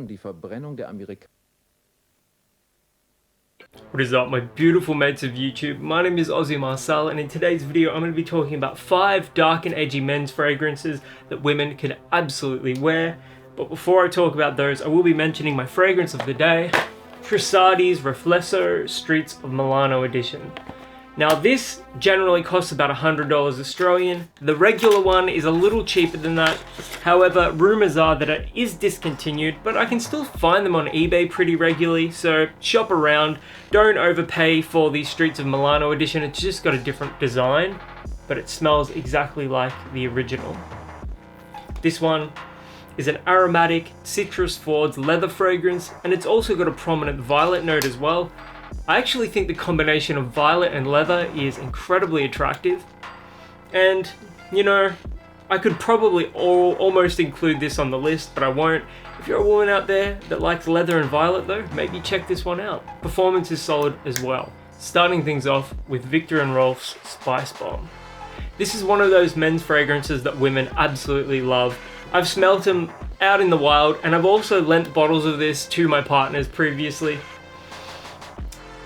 die Verbrennung der Amerikaner. What is up, my beautiful mates of YouTube? My name is Aussie Marcel, and in today's video I'm going to be talking about 5 dark and edgy men's fragrances that women can absolutely wear. But before I talk about those, I will be mentioning my fragrance of the day, Trisardi's Riflesso Streets of Milano edition. Now this generally costs about $100 Australian. The regular one is a little cheaper than that. However, rumours are that it is discontinued, but I can still find them on eBay pretty regularly, so shop around. Don't overpay for the Streets of Milano edition, it's just got a different design, but it smells exactly like the original. This one is an aromatic citrus forward leather fragrance, and it's also got a prominent violet note as well. I actually think the combination of violet and leather is incredibly attractive, and you know, I could probably almost include this on the list, but I won't. If you're a woman out there that likes leather and violet though, maybe check this one out. Performance is solid as well. Starting things off with Viktor and Rolf's Spicebomb. This is one of those men's fragrances that women absolutely love. I've smelt them out in the wild, and I've also lent bottles of this to my partners previously.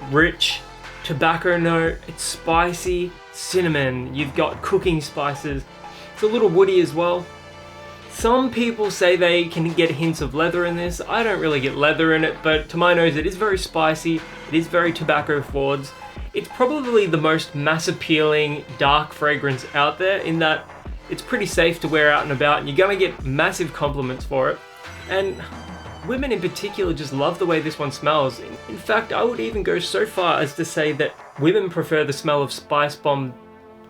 Rich tobacco note, it's spicy, cinnamon, you've got cooking spices, it's a little woody as well. Some people say they can get hints of leather in this. I don't really get leather in it, but to my nose it is very spicy, it is very tobacco forwards. It's probably the most mass appealing dark fragrance out there in that it's pretty safe to wear out and about, and you're gonna get massive compliments for it. And women in particular just love the way this one smells. In fact, I would even go so far as to say that women prefer the smell of Spicebomb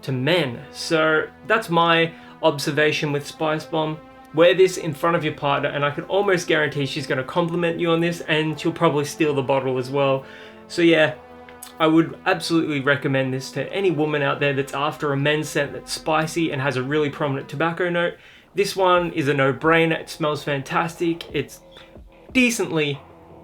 to men. So that's my observation with Spicebomb. Wear this in front of your partner and I can almost guarantee she's going to compliment you on this, and she'll probably steal the bottle as well. So yeah, I would absolutely recommend this to any woman out there that's after a men's scent that's spicy and has a really prominent tobacco note. This one is a no-brainer. It smells fantastic. It's decently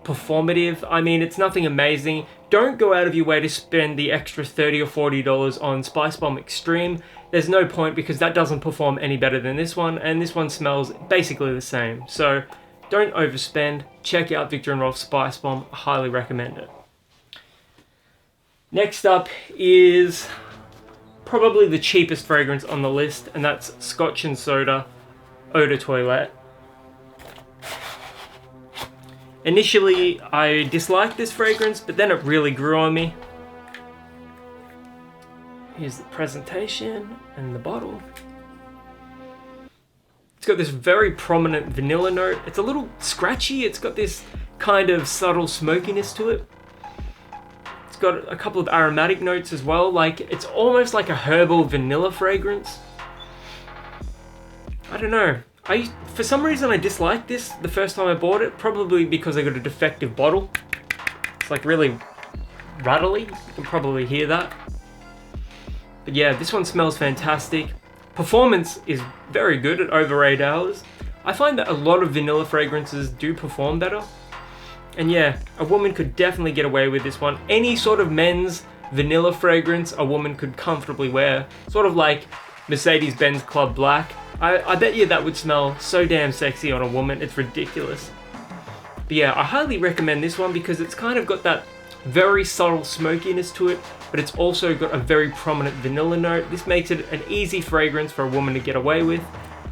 performative. I mean, it's nothing amazing. Don't go out of your way to spend the extra $30 or $40 on Spicebomb Extreme. There's no point, because that doesn't perform any better than this one, and this one smells basically the same. So don't overspend. Check out Viktor and Rolf Spicebomb. I highly recommend it. Next up is probably the cheapest fragrance on the list, and that's Scotch and Soda Eau de Toilette. Initially, I disliked this fragrance, but then it really grew on me. Here's the presentation and the bottle. It's got this very prominent vanilla note. It's a little scratchy. It's got this kind of subtle smokiness to it. It's got a couple of aromatic notes as well. Like, it's almost like a herbal vanilla fragrance. I don't know. For some reason I disliked this the first time I bought it, probably because I got a defective bottle. It's like really rattly, you can probably hear that. But yeah, this one smells fantastic. Performance is very good at over 8 hours. I find that a lot of vanilla fragrances do perform better. And yeah, a woman could definitely get away with this one. Any sort of men's vanilla fragrance a woman could comfortably wear. Sort of like Mercedes-Benz Club Black. I bet you that would smell so damn sexy on a woman, it's ridiculous. But yeah, I highly recommend this one because it's kind of got that very subtle smokiness to it, but it's also got a very prominent vanilla note. This makes it an easy fragrance for a woman to get away with.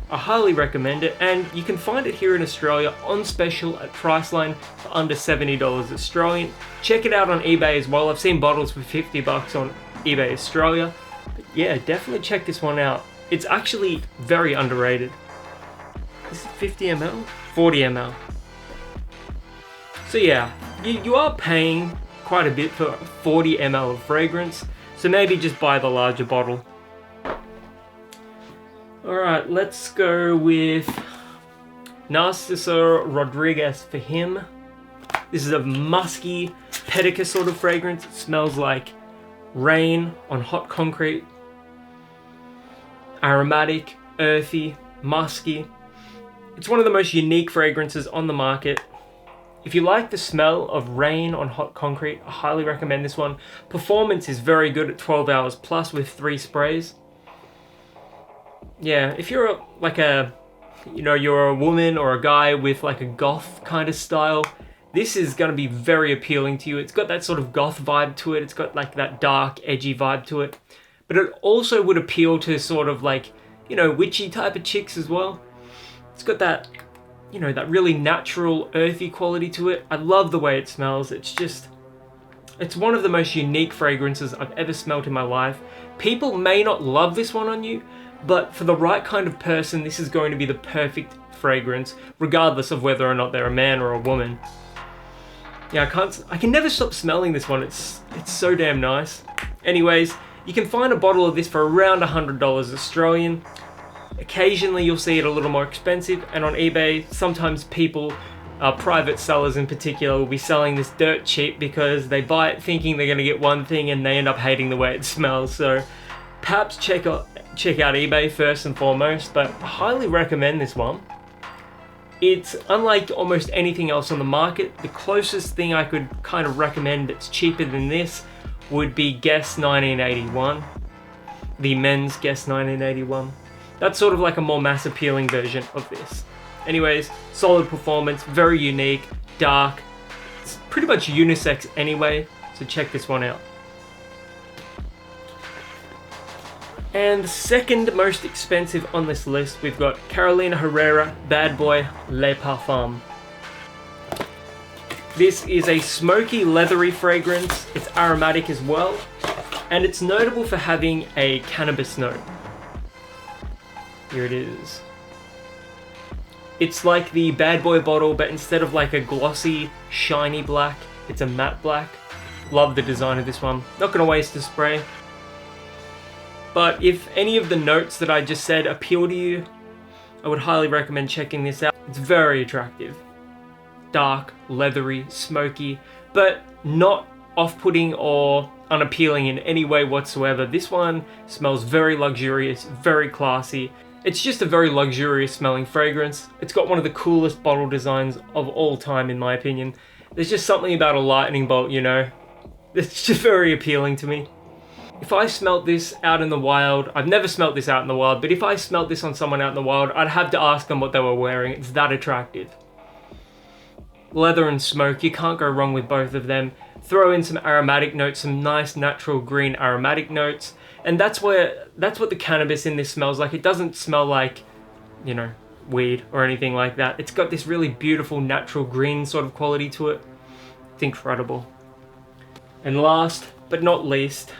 I highly recommend it, and you can find it here in Australia on special at Priceline for under $70 Australian. Check it out on eBay as well. I've seen bottles for $50 on eBay Australia. But yeah, definitely check this one out. It's actually very underrated. Is it 50 ml? 40 ml. So yeah, you are paying quite a bit for 40 ml of fragrance, so maybe just buy the larger bottle. Alright, let's go with Narciso Rodriguez for him. This is a musky pedicure sort of fragrance. It smells like rain on hot concrete. Aromatic, earthy, musky. It's one of the most unique fragrances on the market. If you like the smell of rain on hot concrete, I highly recommend this one. Performance is very good at 12 hours plus with 3 sprays. Yeah, if you're like a you know, you're a woman or a guy with like a goth kind of style, this is going to be very appealing to you. It's got that sort of goth vibe to it. It's got like that dark, edgy vibe to it. But it also would appeal to sort of like, you know, witchy type of chicks as well. It's got that, you know, that really natural, earthy quality to it. I love the way it smells. It's one of the most unique fragrances I've ever smelled in my life. People may not love this one on you, but for the right kind of person, this is going to be the perfect fragrance, regardless of whether or not they're a man or a woman. Yeah, I can never stop smelling this one. It's so damn nice. Anyways, you can find a bottle of this for around $100 Australian. Occasionally you'll see it a little more expensive, and on eBay, sometimes people, private sellers in particular, will be selling this dirt cheap because they buy it thinking they're going to get one thing and they end up hating the way it smells. So perhaps check out eBay first and foremost, but I highly recommend this one. It's unlike almost anything else on the market. The closest thing I could kind of recommend that's cheaper than this would be Guess 1981. The men's Guess 1981. That's sort of like a more mass appealing version of this. Anyways, solid performance, very unique, dark. It's pretty much unisex anyway, so check this one out. And the second most expensive on this list, we've got Carolina Herrera Bad Boy Le Parfum. This is a smoky, leathery fragrance. It's aromatic as well, and it's notable for having a cannabis note. Here it is. It's like the Bad Boy bottle, but instead of like a glossy, shiny black, it's a matte black. Love the design of this one. Not gonna waste the spray. But if any of the notes that I just said appeal to you, I would highly recommend checking this out. It's very attractive. Dark, leathery, smoky, but not off-putting or unappealing in any way whatsoever. This one smells very luxurious, very classy. It's just a very luxurious smelling fragrance. It's got one of the coolest bottle designs of all time, in my opinion. There's just something about a lightning bolt, you know? It's just very appealing to me. If I smelt this out in the wild, I've never smelt this out in the wild, but if I smelt this on someone out in the wild, I'd have to ask them what they were wearing. It's that attractive. Leather and smoke, you can't go wrong with both of them. Throw in some aromatic notes, some nice natural green aromatic notes, and that's what the cannabis in this smells like. It doesn't smell like, you know, weed or anything like that. It's got this really beautiful natural green sort of quality to it. It's incredible. And last but not least,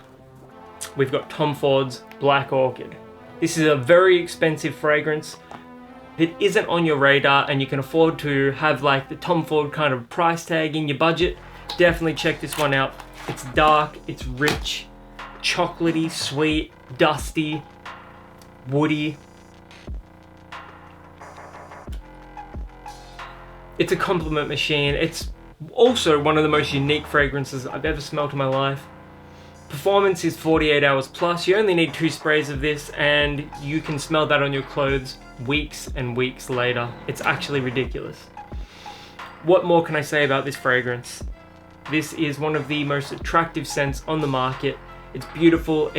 we've got Tom Ford's Black Orchid. This is a very expensive fragrance. If it isn't on your radar and you can afford to have like the Tom Ford kind of price tag in your budget, definitely check this one out. It's dark, it's rich, chocolatey, sweet, dusty, woody. It's a compliment machine. It's also one of the most unique fragrances I've ever smelled in my life. Performance is 48 hours plus. You only need 2 sprays of this and you can smell that on your clothes weeks and weeks later. It's actually ridiculous. What more can I say about this fragrance? This is one of the most attractive scents on the market. It's beautiful.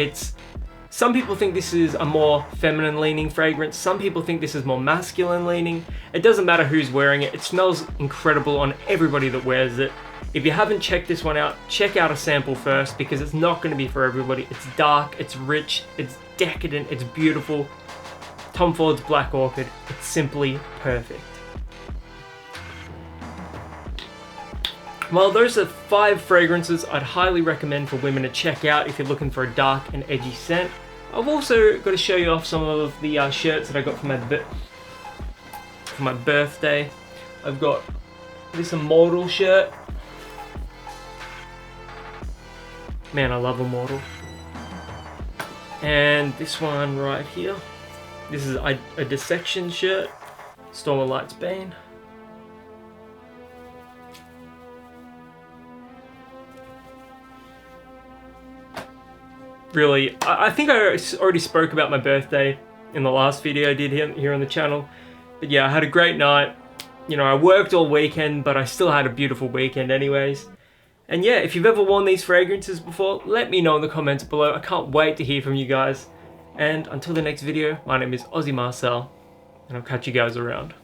Some people think this is a more feminine leaning fragrance. Some people think this is more masculine leaning. It doesn't matter who's wearing it. It smells incredible on everybody that wears it. If you haven't checked this one out, check out a sample first because it's not going to be for everybody. It's dark, it's rich, it's decadent, it's beautiful. Tom Ford's Black Orchid, it's simply perfect. Well, those are 5 fragrances I'd highly recommend for women to check out if you're looking for a dark and edgy scent. I've also got to show you off some of the shirts that I got for my birthday. I've got this Immortal shirt. Man, I love Immortal. And this one right here. This is a Dissection shirt. Storm of Light's Bane. Really, I think I already spoke about my birthday in the last video I did here on the channel. But yeah, I had a great night. You know, I worked all weekend, but I still had a beautiful weekend anyways. And yeah, if you've ever worn these fragrances before, let me know in the comments below. I can't wait to hear from you guys. And until the next video, my name is Aussie Marcel. and I'll catch you guys around.